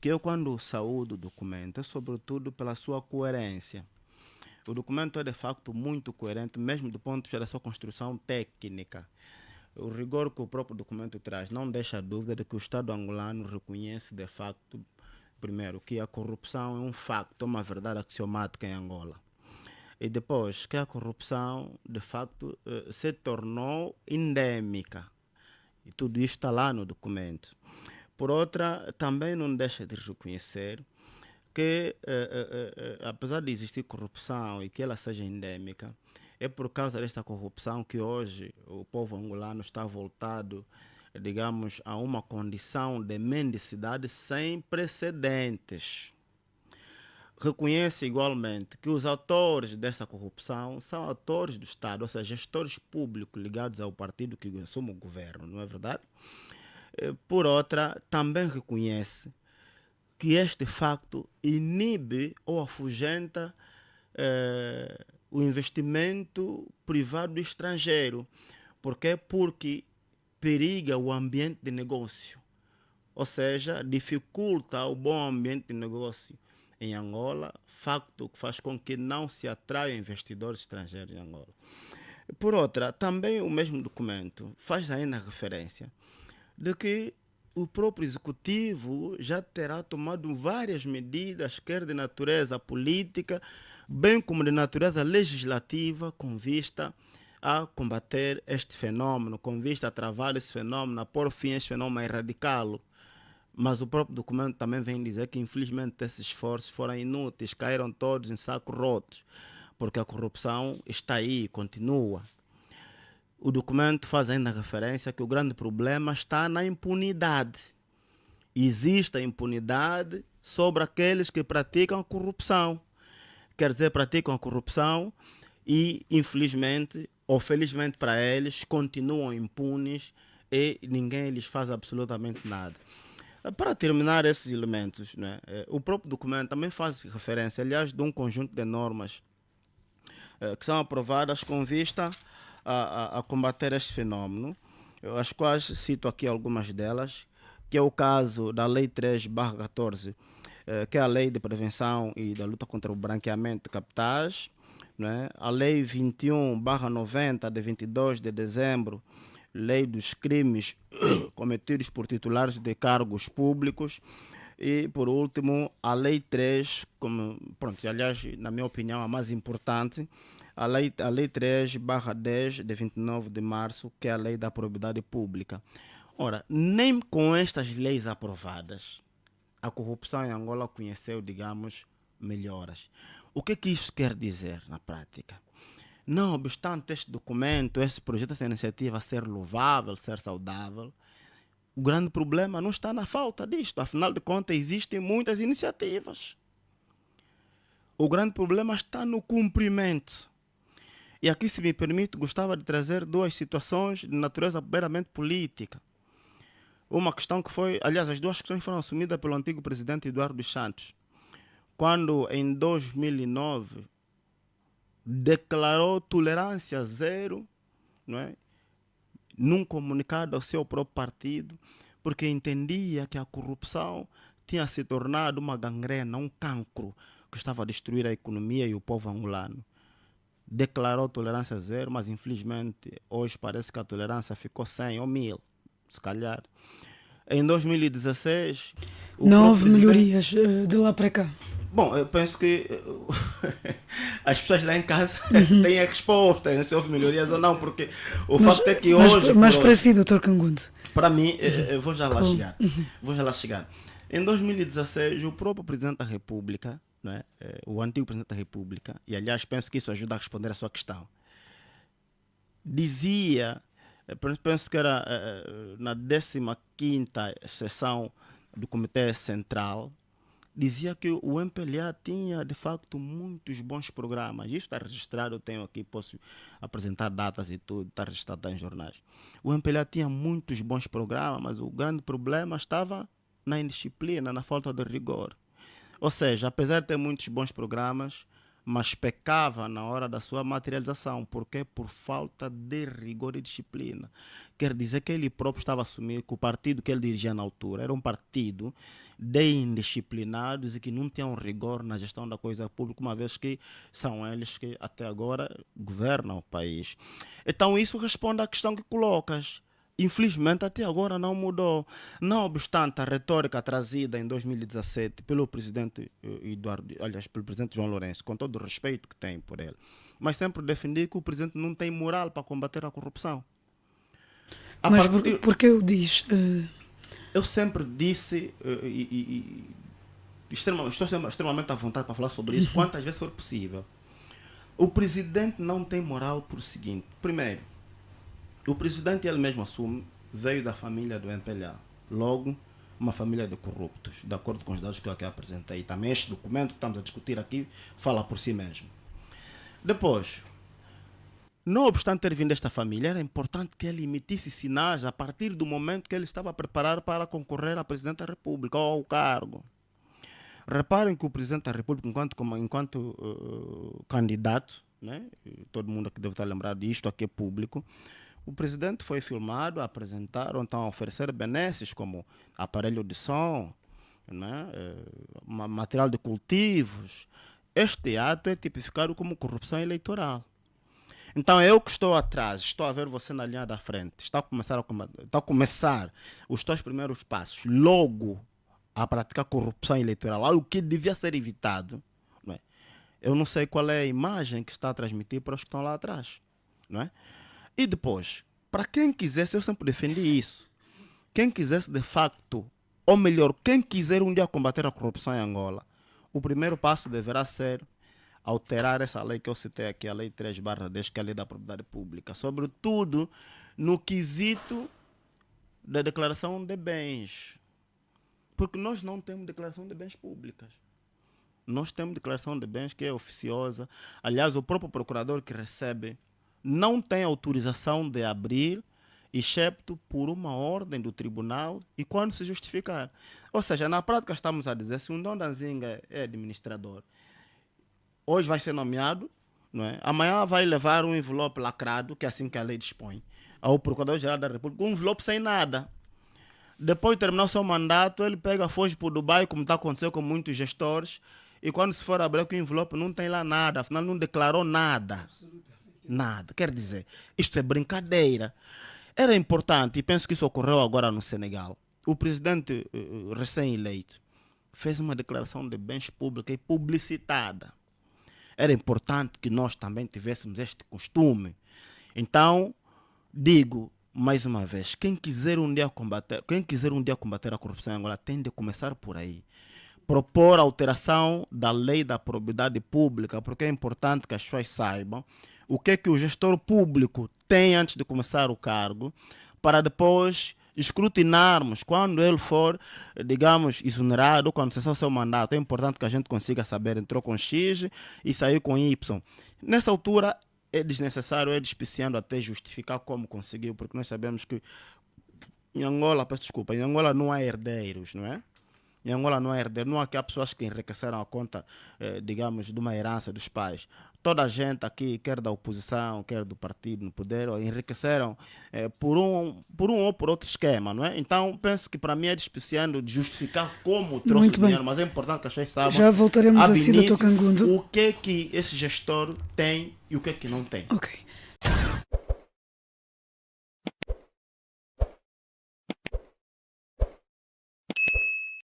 que eu quando saúdo o documento é sobretudo pela sua coerência. O documento é de facto muito coerente, mesmo do ponto de vista da sua construção técnica. O rigor que o próprio documento traz não deixa dúvida de que o Estado angolano reconhece de facto, primeiro, que a corrupção é um facto, uma verdade axiomática em Angola. E depois, que a corrupção de facto se tornou endêmica. E tudo isto está lá no documento. Por outra, também não deixa de reconhecer que, apesar de existir corrupção e que ela seja endêmica, é por causa desta corrupção que hoje o povo angolano está voltado, digamos, a uma condição de mendicidade sem precedentes. Reconhece igualmente que os autores desta corrupção são autores do Estado, ou seja, gestores públicos ligados ao partido que assume o governo, não é verdade? Por outra, também reconhece que este facto inibe ou afugenta o investimento privado estrangeiro. Por quê? Porque periga o ambiente de negócio, ou seja, dificulta o bom ambiente de negócio em Angola, facto que faz com que não se atraiam investidores estrangeiros em Angola. Por outra, também o mesmo documento faz ainda referência de que o próprio executivo já terá tomado várias medidas, quer de natureza política, bem como de natureza legislativa, com vista a combater este fenômeno, com vista a travar esse fenômeno, a pôr fim a este fenômeno, a erradicá-lo. Mas o próprio documento também vem dizer que, infelizmente, esses esforços foram inúteis, caíram todos em sacos rotos, porque a corrupção está aí, continua. O documento faz ainda referência que o grande problema está na impunidade. Existe a impunidade sobre aqueles que praticam a corrupção. Quer dizer, praticam a corrupção e, infelizmente ou felizmente para eles, continuam impunes e ninguém lhes faz absolutamente nada. Para terminar esses elementos, né, o próprio documento também faz referência, aliás, de um conjunto de normas que são aprovadas com vista a combater este fenômeno, as quais cito aqui algumas delas, que é o caso da Lei 3/14, que é a Lei de Prevenção e da Luta contra o Branqueamento de Capitais, né? A Lei 21/90, de 22 de dezembro, Lei dos Crimes cometidos por titulares de cargos públicos, e, por último, a Lei 3, como, pronto, aliás, na minha opinião, a mais importante, a lei 3/10, de 29 de março, que é a Lei da Probidade Pública. Ora, nem com estas leis aprovadas, a corrupção em Angola conheceu, digamos, melhoras. O que isso quer dizer na prática? Não obstante este documento, este projeto, essa iniciativa ser louvável, ser saudável, o grande problema não está na falta disto. Afinal de contas, existem muitas iniciativas. O grande problema está no cumprimento. E aqui, se me permite, gostava de trazer duas situações de natureza meramente política. Uma questão que foi, aliás, as duas questões foram assumidas pelo antigo presidente Eduardo dos Santos, quando em 2009 declarou tolerância zero, não é, num comunicado ao seu próprio partido, porque entendia que a corrupção tinha se tornado uma gangrena, um cancro que estava a destruir a economia e o povo angolano. Declarou tolerância zero, mas infelizmente hoje parece que a tolerância ficou 100 ou 1000, se calhar. Em 2016, não houve melhorias de lá para cá. Bom, eu penso que as pessoas lá em casa têm a resposta, se houve melhorias ou não, porque o facto é que hoje... Mas para si, Dr. Cangundo? Para mim, eu vou já lá chegar. Vou já lá chegar. Em 2016, o próprio Presidente da República, né, o antigo Presidente da República, e aliás penso que isso ajuda a responder a sua questão, dizia, penso que era na 15ª sessão do Comitê Central, dizia que o MPLA tinha de facto muitos bons programas. Isso está registrado, eu tenho aqui, posso apresentar datas e tudo, está registrado em jornais. O MPLA tinha muitos bons programas, mas o grande problema estava na indisciplina, na falta de rigor. Ou seja, apesar de ter muitos bons programas, mas pecava na hora da sua materialização. Por quê? Por falta de rigor e disciplina. Quer dizer que ele próprio estava assumindo que o partido que ele dirigia na altura era um partido de indisciplinados e que não tenham rigor na gestão da coisa pública, uma vez que são eles que até agora governam o país. Então isso responde à questão que colocas. Infelizmente até agora não mudou. Não obstante a retórica trazida em 2017 pelo presidente pelo presidente João Lourenço, com todo o respeito que tem por ele, mas sempre defendi que o presidente não tem moral para combater a corrupção. Mas por que eu diz? Eu sempre disse, estou extremamente à vontade para falar sobre isso, quantas vezes for possível. O presidente não tem moral por o seguinte. Primeiro, o presidente, ele mesmo assume, veio da família do MPLA. Logo, uma família de corruptos, de acordo com os dados que eu aqui apresentei. Também este documento que estamos a discutir aqui fala por si mesmo. Depois, não obstante ter vindo desta família, era importante que ele emitisse sinais a partir do momento que ele estava a preparar para concorrer a presidente da República ou ao cargo. Reparem que o presidente da República, enquanto candidato, né? Todo mundo aqui deve estar lembrado disto, aqui é público, o presidente foi filmado a apresentar ou então a oferecer benesses como aparelho de som, né? Material de cultivos. Este ato é tipificado como corrupção eleitoral. Então eu que estou atrás, estou a ver você na linha da frente, está a começar os teus primeiros passos, logo a praticar corrupção eleitoral, algo que devia ser evitado. Não é? Eu não sei qual é a imagem que está a transmitir para os que estão lá atrás. Não é? E depois, para quem quisesse, eu sempre defendi isso, quem quisesse de facto, ou melhor, quem quiser um dia combater a corrupção em Angola, o primeiro passo deverá ser alterar essa lei que eu citei aqui, a Lei 3/10, que é a Lei da Propriedade Pública, sobretudo no quesito da declaração de bens. Porque nós não temos declaração de bens públicas. Nós temos declaração de bens que é oficiosa. Aliás, o próprio procurador que recebe não tem autorização de abrir, excepto por uma ordem do tribunal e quando se justificar. Ou seja, na prática estamos a dizer, se um Dom Danzinga é administrador, hoje vai ser nomeado, não é? Amanhã vai levar um envelope lacrado, que é assim que a lei dispõe, ao Procurador-Geral da República, um envelope sem nada. Depois de terminar o seu mandato, ele pega, foge para o Dubai, como está acontecendo com muitos gestores, e quando se for abrir o envelope não tem lá nada, afinal não declarou nada. Nada. Quer dizer, isto é brincadeira. Era importante, e penso que isso ocorreu agora no Senegal, o presidente recém-eleito fez uma declaração de bens públicos e publicitada. Era importante que nós também tivéssemos este costume. Então, digo mais uma vez, quem quiser um dia combater a corrupção em Angola tem de começar por aí. Propor a alteração da lei da probidade pública, porque é importante que as pessoas saibam o que é que o gestor público tem antes de começar o cargo, para depois escrutinarmos quando ele for, digamos, exonerado, quando cessar o seu mandato. É importante que a gente consiga saber, entrou com X e saiu com Y. Nessa altura é desnecessário, é despiciando até justificar como conseguiu, porque nós sabemos que em Angola, peço desculpa, em Angola não há herdeiros, não é? Em Angola não há herdeiro, não há aqui pessoas que enriqueceram a conta, digamos, de uma herança dos pais. Toda a gente aqui, quer da oposição, quer do partido no poder, enriqueceram por um ou por outro esquema, não é? Então, penso que para mim é despiciando de justificar como trouxe o dinheiro, mas é importante que as pessoas saibam. Já voltaremos assim, Dr. Cangundo. O que é que esse gestor tem e o que é que não tem. Ok.